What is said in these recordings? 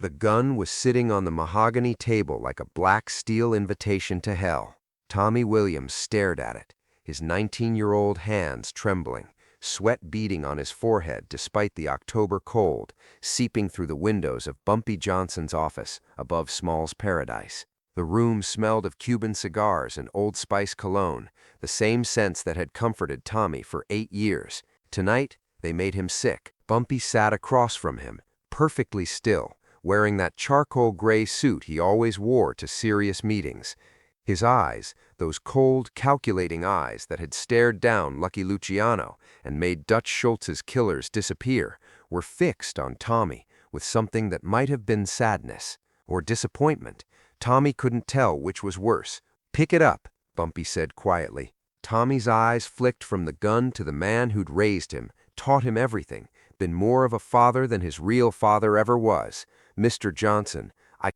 The gun was sitting on the mahogany table like a black steel invitation to hell. Tommy Williams stared at it, his 19-year-old hands trembling, sweat beading on his forehead despite the October cold, seeping through the windows of Bumpy Johnson's office above Small's Paradise. The room smelled of Cuban cigars and Old Spice cologne, the same scents that had comforted Tommy for 8 years. Tonight, they made him sick. Bumpy sat across from him, perfectly still, wearing that charcoal gray suit he always wore to serious meetings. His eyes, those cold, calculating eyes that had stared down Lucky Luciano and made Dutch Schultz's killers disappear, were fixed on Tommy with something that might have been sadness or disappointment. Tommy couldn't tell which was worse. "Pick it up," Bumpy said quietly. Tommy's eyes flicked from the gun to the man who'd raised him, taught him everything, been more of a father than his real father ever was. "Mr. Johnson,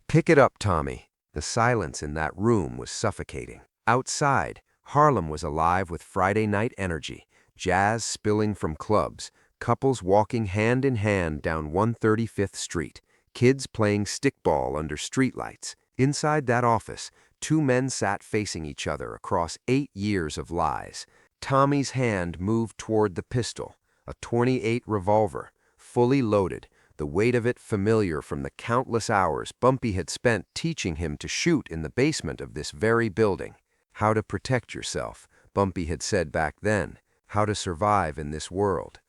pick it up, Tommy." The silence in that room was suffocating. Outside, Harlem was alive with Friday night energy, jazz spilling from clubs, couples walking hand in hand down 135th Street, kids playing stickball under streetlights. Inside that office, 2 men sat facing each other across 8 years of lies. Tommy's hand moved toward the pistol, a .28 revolver, fully loaded, the weight of it familiar from the countless hours Bumpy had spent teaching him to shoot in the basement of this very building. How to protect yourself, Bumpy had said back then, how to survive in this world.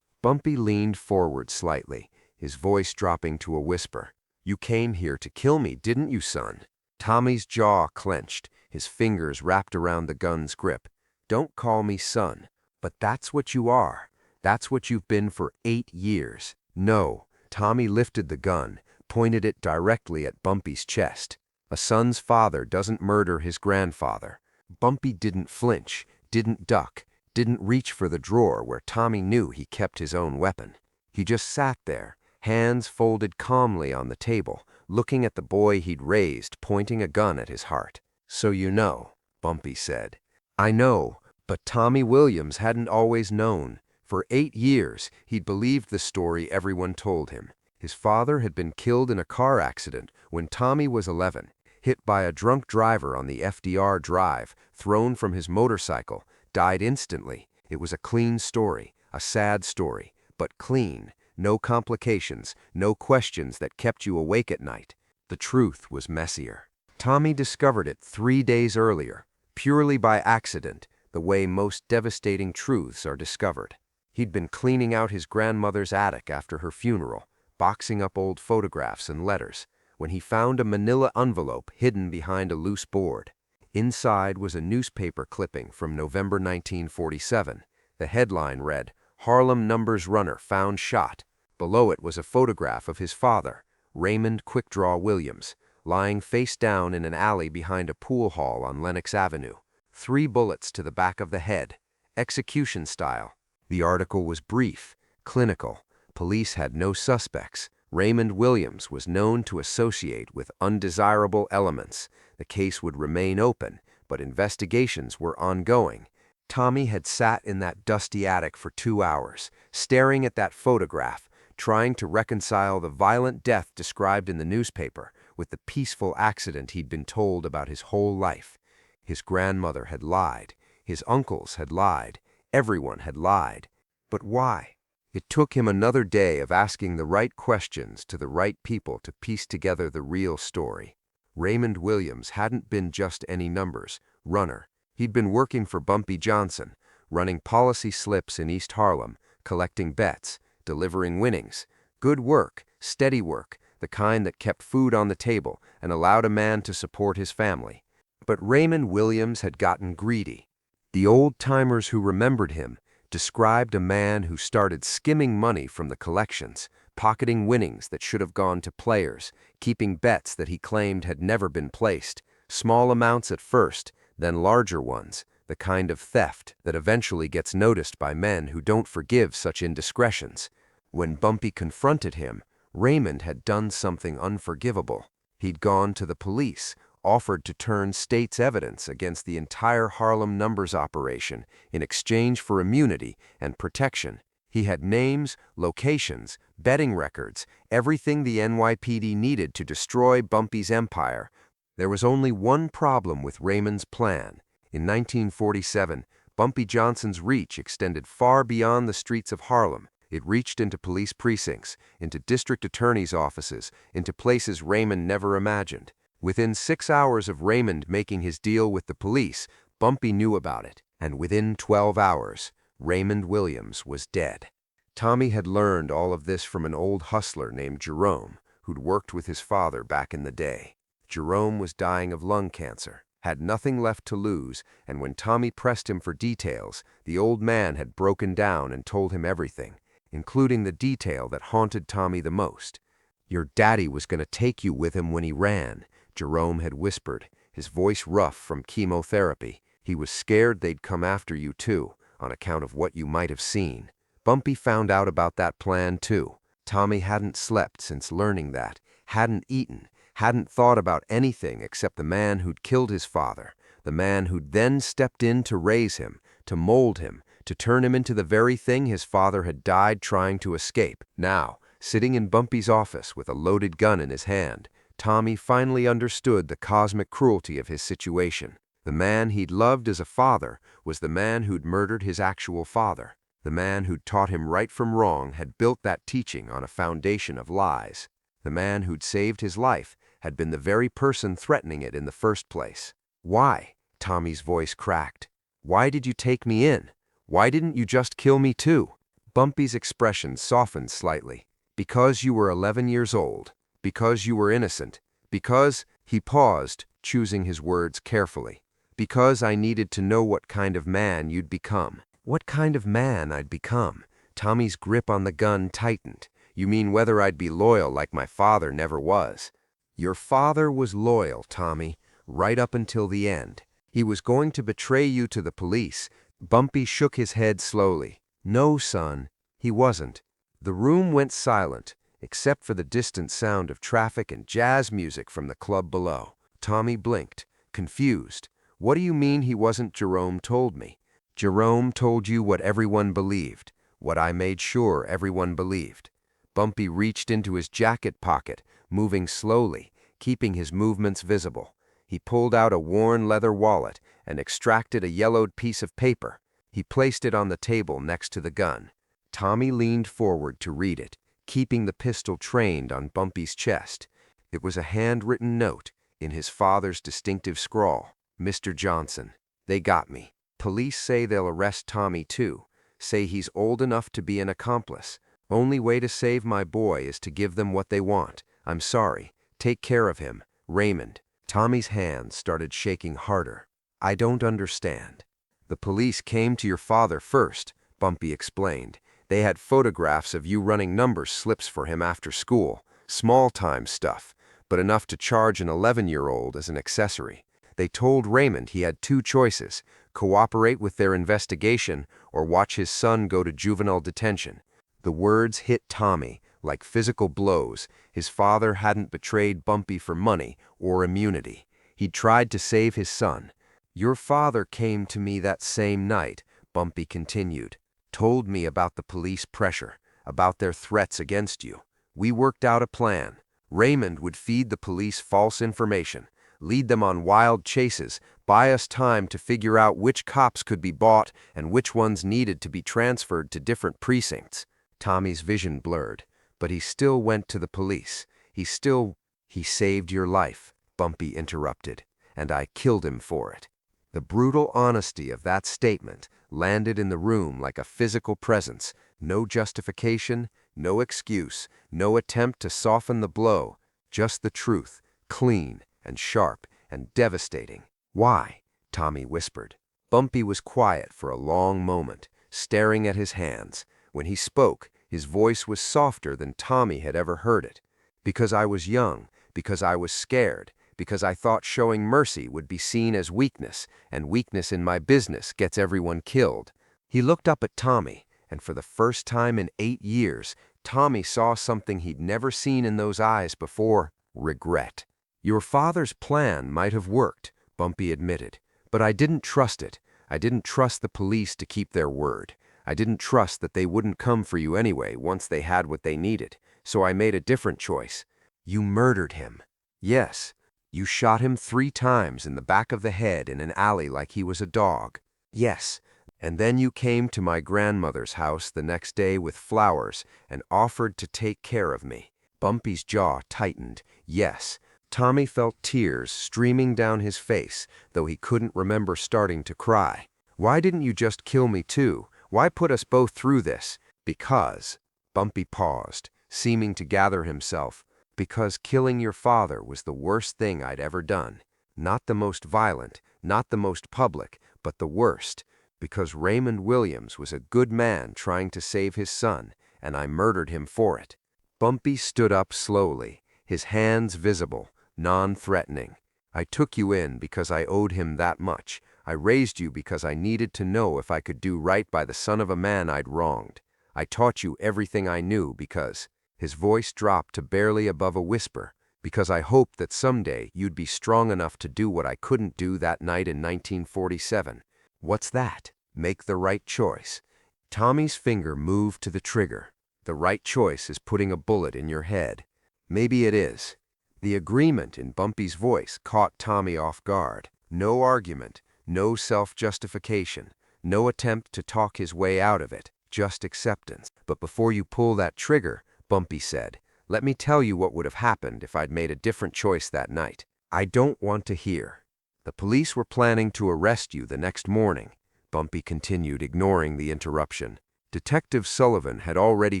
Bumpy leaned forward slightly, his voice dropping to a whisper. "You came here to kill me, didn't you, son?" Tommy's jaw clenched, his fingers wrapped around the gun's grip. "Don't call me son, but that's what you are. That's what you've been for 8 years. No." Tommy lifted the gun, pointed it directly at Bumpy's chest. "A son's father doesn't murder his grandfather." Bumpy didn't flinch, didn't duck, didn't reach for the drawer where Tommy knew he kept his own weapon. He just sat there, hands folded calmly on the table, looking at the boy he'd raised, pointing a gun at his heart. "So you know," Bumpy said. "I know," but Tommy Williams hadn't always known. For 8 years, he'd believed the story everyone told him. His father had been killed in a car accident when Tommy was 11, hit by a drunk driver on the FDR Drive, thrown from his motorcycle, died instantly. It was a clean story, a sad story, but clean. No complications, no questions that kept you awake at night. The truth was messier. Tommy discovered it 3 days earlier, purely by accident, the way most devastating truths are discovered. He'd been cleaning out his grandmother's attic after her funeral, boxing up old photographs and letters, when he found a manila envelope hidden behind a loose board. Inside was a newspaper clipping from November 1947. The headline read, "Harlem Numbers Runner Found Shot." Below it was a photograph of his father, Raymond Quickdraw Williams, lying face down in an alley behind a pool hall on Lenox Avenue. 3 bullets to the back of the head, execution style. The article was brief, clinical. Police had no suspects. Raymond Williams was known to associate with undesirable elements. The case would remain open, but investigations were ongoing. Tommy had sat in that dusty attic for 2 hours, staring at that photograph, trying to reconcile the violent death described in the newspaper with the peaceful accident he'd been told about his whole life. His grandmother had lied. His uncles had lied. Everyone had lied. But why? It took him another day of asking the right questions to the right people to piece together the real story. Raymond Williams hadn't been just any numbers runner. He'd been working for Bumpy Johnson, running policy slips in East Harlem, collecting bets, delivering winnings. Good work, steady work, the kind that kept food on the table and allowed a man to support his family. But Raymond Williams had gotten greedy. The old-timers who remembered him described a man who started skimming money from the collections, pocketing winnings that should have gone to players, keeping bets that he claimed had never been placed, small amounts at first, then larger ones, the kind of theft that eventually gets noticed by men who don't forgive such indiscretions. When Bumpy confronted him, Raymond had done something unforgivable. He'd gone to the police, offered to turn state's evidence against the entire Harlem numbers operation in exchange for immunity and protection. He had names, locations, betting records, everything the NYPD needed to destroy Bumpy's empire. There was only one problem with Raymond's plan. In 1947, Bumpy Johnson's reach extended far beyond the streets of Harlem. It reached into police precincts, into district attorneys' offices, into places Raymond never imagined. Within 6 hours of Raymond making his deal with the police, Bumpy knew about it, and within 12 hours, Raymond Williams was dead. Tommy had learned all of this from an old hustler named Jerome, who'd worked with his father back in the day. Jerome was dying of lung cancer, had nothing left to lose, and when Tommy pressed him for details, the old man had broken down and told him everything, including the detail that haunted Tommy the most. "Your daddy was going to take you with him when he ran," Jerome had whispered, his voice rough from chemotherapy. "He was scared they'd come after you too, on account of what you might have seen." Bumpy found out about that plan too. Tommy hadn't slept since learning that, hadn't eaten, hadn't thought about anything except the man who'd killed his father, the man who'd then stepped in to raise him, to mold him, to turn him into the very thing his father had died trying to escape. Now, sitting in Bumpy's office with a loaded gun in his hand, Tommy finally understood the cosmic cruelty of his situation. The man he'd loved as a father was the man who'd murdered his actual father. The man who'd taught him right from wrong had built that teaching on a foundation of lies. The man who'd saved his life had been the very person threatening it in the first place. "Why?" Tommy's voice cracked. "Why did you take me in? Why didn't you just kill me too?" Bumpy's expression softened slightly. "Because you were 11 years old. Because you were innocent. Because—" he paused, choosing his words carefully. "Because I needed to know what kind of man you'd become." What kind of man I'd become? Tommy's grip on the gun tightened. "You mean whether I'd be loyal like my father never was?" "Your father was loyal, Tommy, right up until the end. He was going to betray you to the police." Bumpy shook his head slowly. "No, son, he wasn't." The room went silent, except for the distant sound of traffic and jazz music from the club below. Tommy blinked, confused. "What do you mean he wasn't?" "Jerome told me." "Jerome told you what everyone believed, what I made sure everyone believed." Bumpy reached into his jacket pocket, moving slowly, keeping his movements visible. He pulled out a worn leather wallet and extracted a yellowed piece of paper. He placed it on the table next to the gun. Tommy leaned forward to read it, keeping the pistol trained on Bumpy's chest. It was a handwritten note, in his father's distinctive scrawl. "Mr. Johnson, they got me. Police say they'll arrest Tommy too. Say he's old enough to be an accomplice. Only way to save my boy is to give them what they want. I'm sorry. Take care of him. Raymond." Tommy's hands started shaking harder. "I don't understand." "The police came to your father first," Bumpy explained. "They had photographs of you running number slips for him after school. Small-time stuff, but enough to charge an 11-year-old as an accessory. They told Raymond he had two choices: cooperate with their investigation or watch his son go to juvenile detention." The words hit Tommy like physical blows. His father hadn't betrayed Bumpy for money or immunity. He'd tried to save his son. "Your father came to me that same night," Bumpy continued. "Told me about the police pressure, about their threats against you. We worked out a plan. Raymond would feed the police false information, lead them on wild chases, buy us time to figure out which cops could be bought and which ones needed to be transferred to different precincts." Tommy's vision blurred, but he still went to the police. He saved your life," Bumpy interrupted, "and I killed him for it." The brutal honesty of that statement landed in the room like a physical presence. No justification, no excuse, no attempt to soften the blow, just the truth, clean and sharp and devastating. "Why?" Tommy whispered. Bumpy was quiet for a long moment, staring at his hands. When he spoke, his voice was softer than Tommy had ever heard it. "Because I was young, because I was scared, because I thought showing mercy would be seen as weakness, and weakness in my business gets everyone killed." He looked up at Tommy, and for the first time in 8 years, Tommy saw something he'd never seen in those eyes before: regret. "Your father's plan might have worked," Bumpy admitted, "but I didn't trust it. I didn't trust the police to keep their word. I didn't trust that they wouldn't come for you anyway once they had what they needed, so I made a different choice. You murdered him. Yes, you shot him 3 times in the back of the head in an alley like he was a dog. Yes, and then you came to my grandmother's house the next day with flowers and offered to take care of me. Bumpy's jaw tightened. Yes. Tommy felt tears streaming down his face, though he couldn't remember starting to cry. Why didn't you just kill me too? Why put us both through this? Because. Bumpy paused, seeming to gather himself. Because killing your father was the worst thing I'd ever done. Not the most violent, not the most public, but the worst. Because Raymond Williams was a good man trying to save his son, and I murdered him for it. Bumpy stood up slowly, his hands visible, non-threatening. I took you in because I owed him that much. I raised you because I needed to know if I could do right by the son of a man I'd wronged. I taught you everything I knew because, his voice dropped to barely above a whisper, because I hoped that someday you'd be strong enough to do what I couldn't do that night in 1947. What's that? Make the right choice. Tommy's finger moved to the trigger. The right choice is putting a bullet in your head. Maybe it is. The agreement in Bumpy's voice caught Tommy off guard. No argument, no self-justification, no attempt to talk his way out of it, just acceptance. But before you pull that trigger, Bumpy said, let me tell you what would have happened if I'd made a different choice that night. I don't want to hear. The police were planning to arrest you the next morning, Bumpy continued, ignoring the interruption. Detective Sullivan had already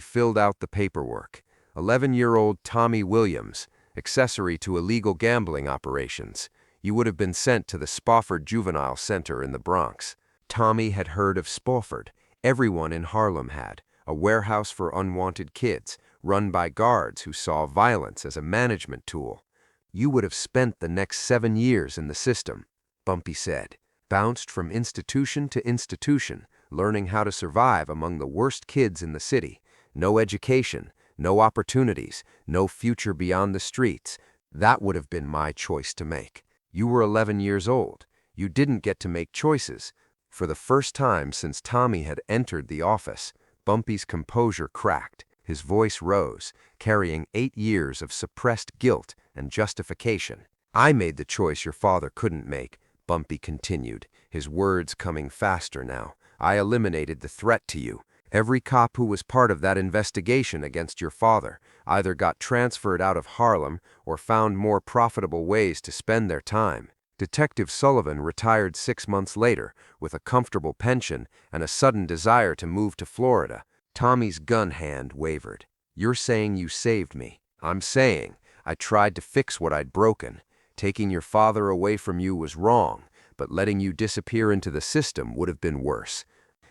filled out the paperwork. 11-year-old Tommy Williams, accessory to illegal gambling operations. You would have been sent to the Spofford Juvenile Center in the Bronx. Tommy had heard of Spofford. Everyone in Harlem had. A warehouse for unwanted kids, run by guards who saw violence as a management tool. You would have spent the next 7 years in the system, Bumpy said. Bounced from institution to institution, learning how to survive among the worst kids in the city. No education, no opportunities, no future beyond the streets. That would have been my choice to make. You were 11 years old. You didn't get to make choices. For the first time since Tommy had entered the office, Bumpy's composure cracked. His voice rose, carrying 8 years of suppressed guilt and justification. I made the choice your father couldn't make, Bumpy continued, his words coming faster now. I eliminated the threat to you. Every cop who was part of that investigation against your father either got transferred out of Harlem or found more profitable ways to spend their time. Detective Sullivan retired 6 months later with a comfortable pension and a sudden desire to move to Florida. Tommy's gun hand wavered. You're saying you saved me. I'm saying I tried to fix what I'd broken. Taking your father away from you was wrong, but letting you disappear into the system would have been worse.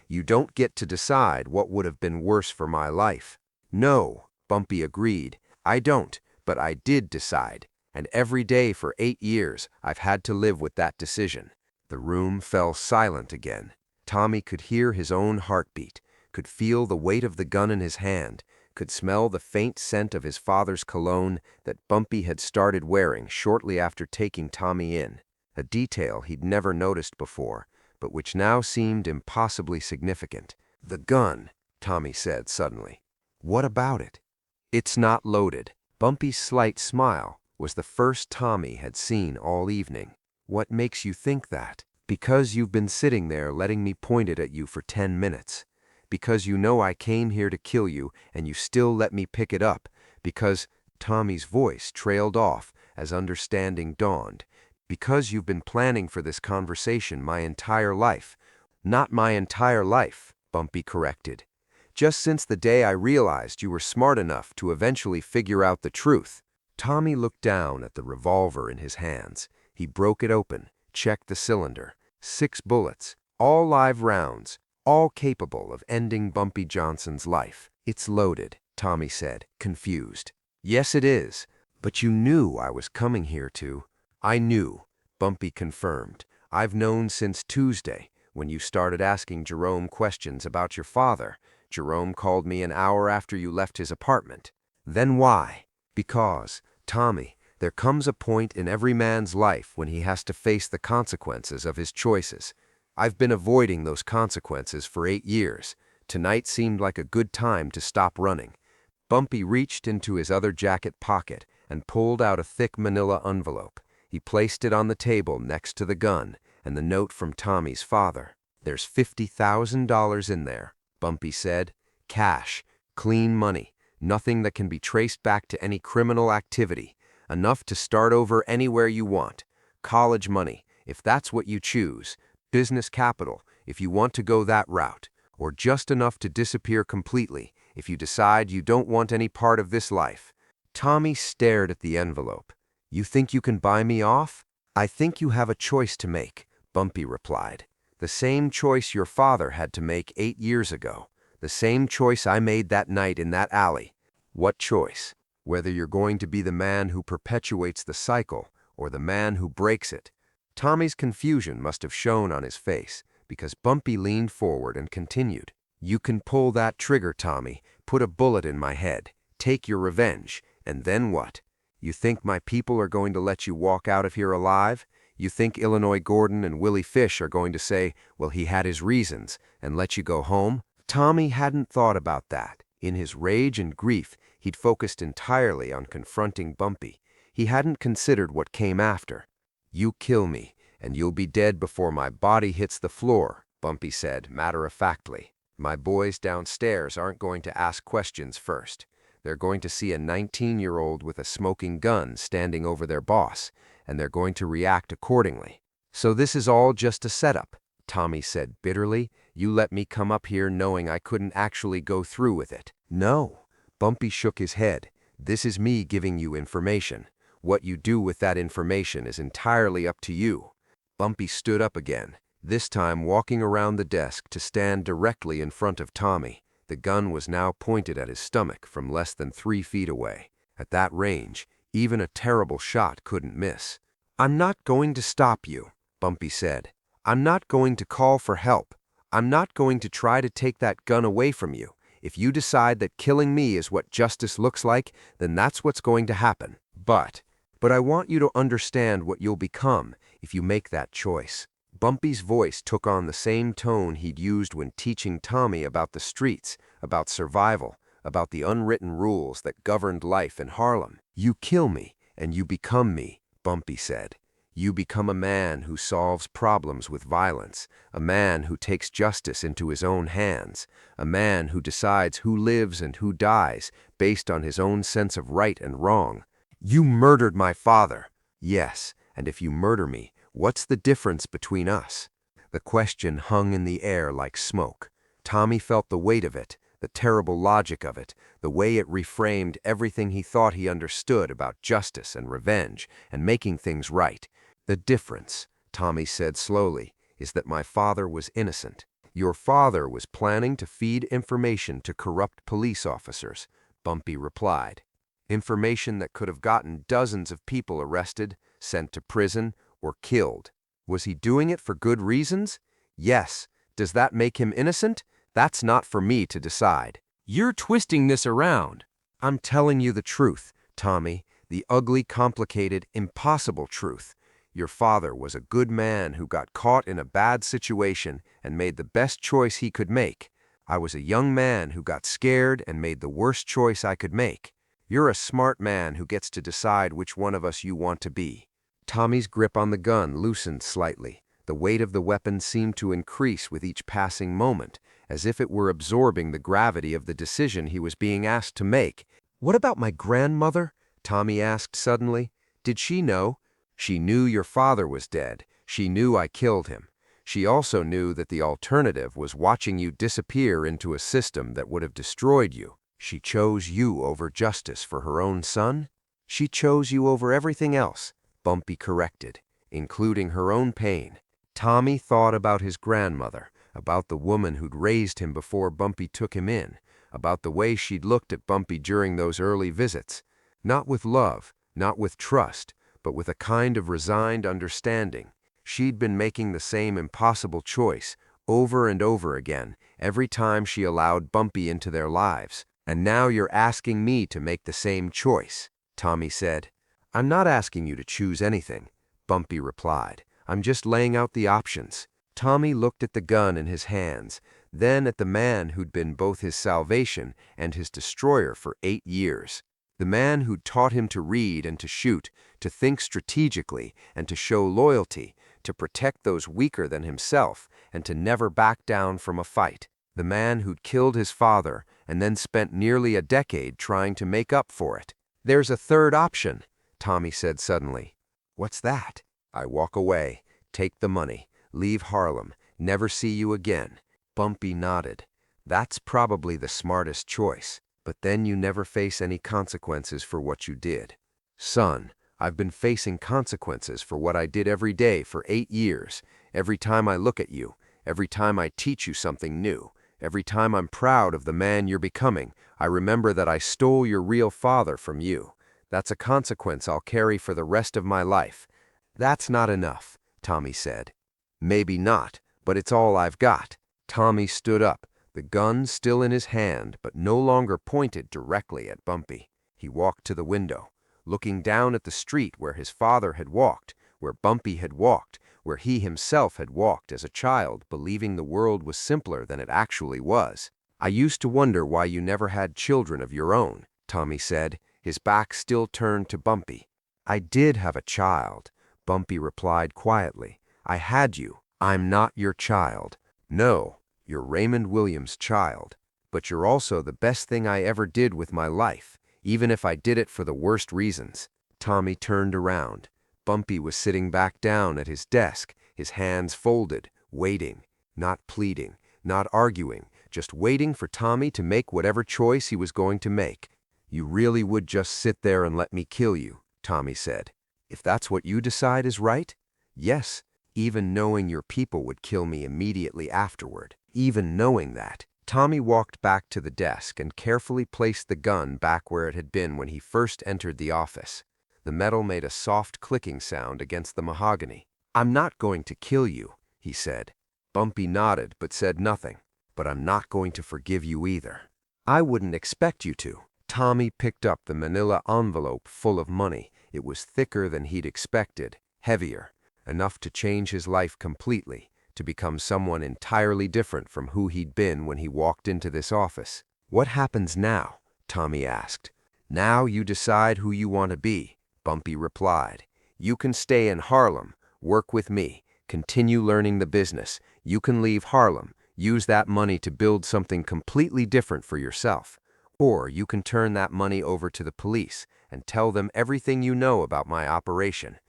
You don't get to decide what would have been worse for my life. No, Bumpy agreed. I don't, but I did decide. And every day for 8 years, I've had to live with that decision. The room fell silent again. Tommy could hear his own heartbeat, could feel the weight of the gun in his hand, could smell the faint scent of his father's cologne that Bumpy had started wearing shortly after taking Tommy in, a detail he'd never noticed before, but which now seemed impossibly significant. The gun, Tommy said suddenly. What about it? It's not loaded. Bumpy's slight smile was the first Tommy had seen all evening. What makes you think that? Because you've been sitting there letting me point it at you for 10 minutes. Because you know I came here to kill you and you still let me pick it up. Because Tommy's voice trailed off as understanding dawned. Because you've been planning for this conversation my entire life. Not my entire life, Bumpy corrected. Just since the day I realized you were smart enough to eventually figure out the truth. Tommy looked down at the revolver in his hands. He broke it open, checked the cylinder. 6 bullets, all live rounds, all capable of ending Bumpy Johnson's life. It's loaded, Tommy said, confused. Yes, it is. But you knew I was coming here to. I knew, Bumpy confirmed. I've known since Tuesday, when you started asking Jerome questions about your father. Jerome called me an hour after you left his apartment. Then why? Because, Tommy, there comes a point in every man's life when he has to face the consequences of his choices. I've been avoiding those consequences for 8 years. Tonight seemed like a good time to stop running. Bumpy reached into his other jacket pocket and pulled out a thick manila envelope. He placed it on the table next to the gun and the note from Tommy's father. "There's $50,000 in there," Bumpy said. "Cash, clean money, nothing that can be traced back to any criminal activity. Enough to start over anywhere you want. College money, if that's what you choose. Business capital, if you want to go that route. Or just enough to disappear completely, if you decide you don't want any part of this life." Tommy stared at the envelope. "You think you can buy me off?" "I think you have a choice to make," Bumpy replied. "The same choice your father had to make 8 years ago. The same choice I made that night in that alley." "What choice?" "Whether you're going to be the man who perpetuates the cycle or the man who breaks it." Tommy's confusion must have shown on his face, because Bumpy leaned forward and continued. "You can pull that trigger, Tommy, put a bullet in my head, take your revenge, and then what? You think my people are going to let you walk out of here alive? You think Illinois Gordon and Willie Fish are going to say, well, he had his reasons, and let you go home?" Tommy hadn't thought about that. In his rage and grief, he'd focused entirely on confronting Bumpy. He hadn't considered what came after. "You kill me, and you'll be dead before my body hits the floor," Bumpy said matter-of-factly. "My boys downstairs aren't going to ask questions first. They're going to see a 19-year-old with a smoking gun standing over their boss, and they're going to react accordingly." "So this is all just a setup," Tommy said bitterly. "You let me come up here knowing I couldn't actually go through with it." "No," Bumpy shook his head. "This is me giving you information. What you do with that information is entirely up to you." Bumpy stood up again, this time walking around the desk to stand directly in front of Tommy. The gun was now pointed at his stomach from less than 3 feet away. At that range, even a terrible shot couldn't miss. "I'm not going to stop you," Bumpy said. "I'm not going to call for help. I'm not going to try to take that gun away from you. If you decide that killing me is what justice looks like, then that's what's going to happen. But I want you to understand what you'll become if you make that choice." Bumpy's voice took on the same tone he'd used when teaching Tommy about the streets, about survival, about the unwritten rules that governed life in Harlem. "You kill me, and you become me," Bumpy said. "You become a man who solves problems with violence, a man who takes justice into his own hands, a man who decides who lives and who dies based on his own sense of right and wrong. You murdered my father." "Yes, and if you murder me, what's the difference between us?" The question hung in the air like smoke. Tommy felt the weight of it, the terrible logic of it, the way it reframed everything he thought he understood about justice and revenge and making things right. "The difference," Tommy said slowly, "is that my father was innocent. Your father was planning to feed information to corrupt police officers," Bumpy replied. "Information that could have gotten dozens of people arrested, sent to prison, or killed. Was he doing it for good reasons? Yes. Does that make him innocent? That's not for me to decide." "You're twisting this around." "I'm telling you the truth, Tommy, the ugly, complicated, impossible truth. Your father was a good man who got caught in a bad situation and made the best choice he could make. I was a young man who got scared and made the worst choice I could make. You're a smart man who gets to decide which one of us you want to be." Tommy's grip on the gun loosened slightly. The weight of the weapon seemed to increase with each passing moment, as if it were absorbing the gravity of the decision he was being asked to make. "What about my grandmother?" Tommy asked suddenly. "Did she know?" "She knew your father was dead. She knew I killed him. She also knew that the alternative was watching you disappear into a system that would have destroyed you. She chose you over justice for her own son?" "She chose you over everything else," Bumpy corrected, "including her own pain." Tommy thought about his grandmother, about the woman who'd raised him before Bumpy took him in, about the way she'd looked at Bumpy during those early visits. Not with love, not with trust, but with a kind of resigned understanding. She'd been making the same impossible choice over and over again every time she allowed Bumpy into their lives. "And now you're asking me to make the same choice," Tommy said. "I'm not asking you to choose anything," Bumpy replied. "I'm just laying out the options." Tommy looked at the gun in his hands, then at the man who'd been both his salvation and his destroyer for 8 years. The man who'd taught him to read and to shoot, to think strategically and to show loyalty, to protect those weaker than himself, and to never back down from a fight. The man who'd killed his father and then spent nearly a decade trying to make up for it. "There's a third option," Tommy said suddenly. "What's that?" "I walk away, take the money, leave Harlem, never see you again." Bumpy nodded. "That's probably the smartest choice, but then you never face any consequences for what you did." "Son, I've been facing consequences for what I did every day for 8 years. Every time I look at you, every time I teach you something new, every time I'm proud of the man you're becoming, I remember that I stole your real father from you. That's a consequence I'll carry for the rest of my life." "That's not enough," Tommy said. "Maybe not, but it's all I've got." Tommy stood up, the gun still in his hand but no longer pointed directly at Bumpy. He walked to the window, looking down at the street where his father had walked, where Bumpy had walked, where he himself had walked as a child, believing the world was simpler than it actually was. "I used to wonder why you never had children of your own," Tommy said, his back still turned to Bumpy. "I did have a child," Bumpy replied quietly. "I had you. I'm not your child. No, you're Raymond Williams' child. But you're also the best thing I ever did with my life, even if I did it for the worst reasons." Tommy turned around. Bumpy was sitting back down at his desk, his hands folded, waiting, not pleading, not arguing, just waiting for Tommy to make whatever choice he was going to make. "You really would just sit there and let me kill you," Tommy said. "If that's what you decide is right?" "Yes, even knowing your people would kill me immediately afterward. Even knowing that." Tommy walked back to the desk and carefully placed the gun back where it had been when he first entered the office. The metal made a soft clicking sound against the mahogany. "I'm not going to kill you," he said. Bumpy nodded but said nothing. "But I'm not going to forgive you either." "I wouldn't expect you to." Tommy picked up the manila envelope full of money. It was thicker than he'd expected, heavier, enough to change his life completely, to become someone entirely different from who he'd been when he walked into this office. "What happens now?" Tommy asked. "Now you decide who you want to be," Bumpy replied. "You can stay in Harlem, work with me, continue learning the business. You can leave Harlem, use that money to build something completely different for yourself. Or you can turn that money over to the police and tell them everything you know about my operation."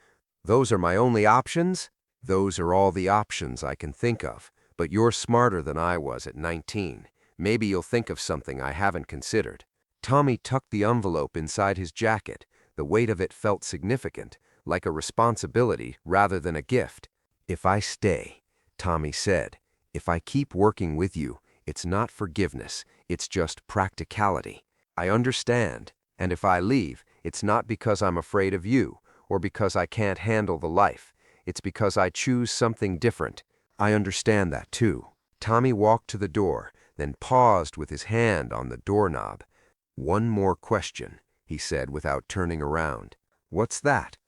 "Those are my only options?" "Those are all the options I can think of, but you're smarter than I was at 19. Maybe you'll think of something I haven't considered." Tommy tucked the envelope inside his jacket. The weight of it felt significant, like a responsibility rather than a gift. "If I stay," Tommy said, "if I keep working with you, it's not forgiveness, it's just practicality. I understand, and if I leave, it's not because I'm afraid of you, or because I can't handle the life. It's because I choose something different." "I understand that too." Tommy walked to the door, then paused with his hand on the doorknob. "One more question," he said without turning around. "What's that?"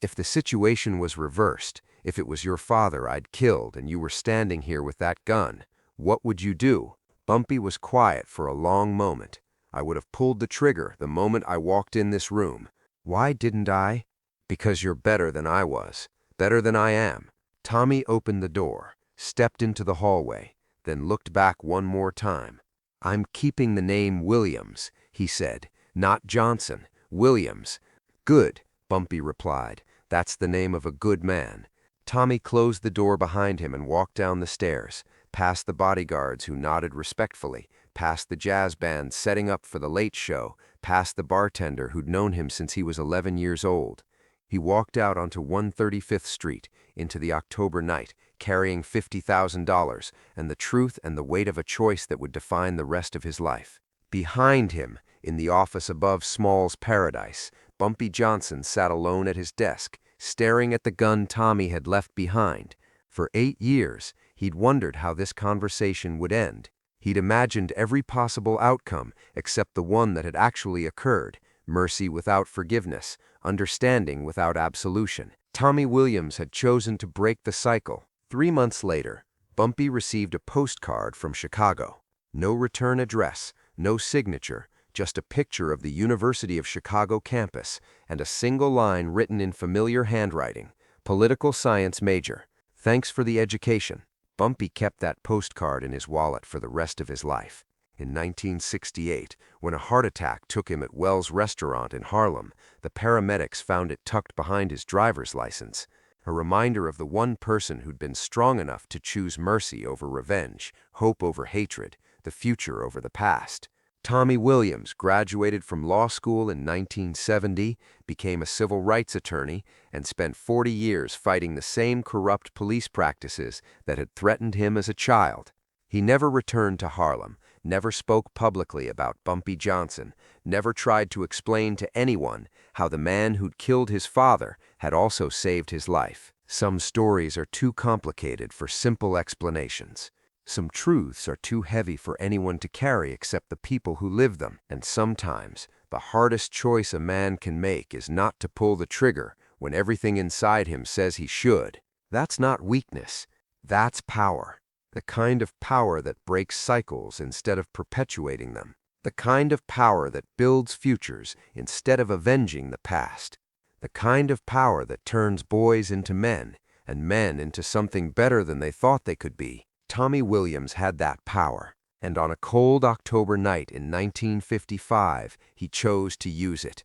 "If the situation was reversed, if it was your father I'd killed and you were standing here with that gun, what would you do?" Bumpy was quiet for a long moment. "I would have pulled the trigger the moment I walked in this room." "Why didn't I?" "Because you're better than I was, better than I am." Tommy opened the door, stepped into the hallway, then looked back one more time. "I'm keeping the name Williams," he said, "not Johnson. Williams." "Good," Bumpy replied. "That's the name of a good man." Tommy closed the door behind him and walked down the stairs, past the bodyguards who nodded respectfully, past the jazz band setting up for the late show, past the bartender who'd known him since he was 11 years old. He walked out onto 135th Street, into the October night, carrying $50,000 and the truth and the weight of a choice that would define the rest of his life. Behind him, in the office above Small's Paradise, Bumpy Johnson sat alone at his desk, staring at the gun Tommy had left behind. For 8 years, he'd wondered how this conversation would end. He'd imagined every possible outcome except the one that had actually occurred: mercy without forgiveness, understanding without absolution. Tommy Williams had chosen to break the cycle. 3 months later, Bumpy received a postcard from Chicago. No return address, no signature, just a picture of the University of Chicago campus and a single line written in familiar handwriting. Political science major. Thanks for the education. Bumpy kept that postcard in his wallet for the rest of his life. In 1968, when a heart attack took him at Wells Restaurant in Harlem, the paramedics found it tucked behind his driver's license. A reminder of the one person who'd been strong enough to choose mercy over revenge, hope over hatred, the future over the past. Tommy Williams graduated from law school in 1970, became a civil rights attorney, and spent 40 years fighting the same corrupt police practices that had threatened him as a child. He never returned to Harlem, never spoke publicly about Bumpy Johnson, never tried to explain to anyone how the man who'd killed his father had also saved his life. Some stories are too complicated for simple explanations. Some truths are too heavy for anyone to carry except the people who live them. And sometimes, the hardest choice a man can make is not to pull the trigger when everything inside him says he should. That's not weakness. That's power. The kind of power that breaks cycles instead of perpetuating them. The kind of power that builds futures instead of avenging the past. The kind of power that turns boys into men and men into something better than they thought they could be. Tommy Williams had that power, and on a cold October night in 1955, he chose to use it.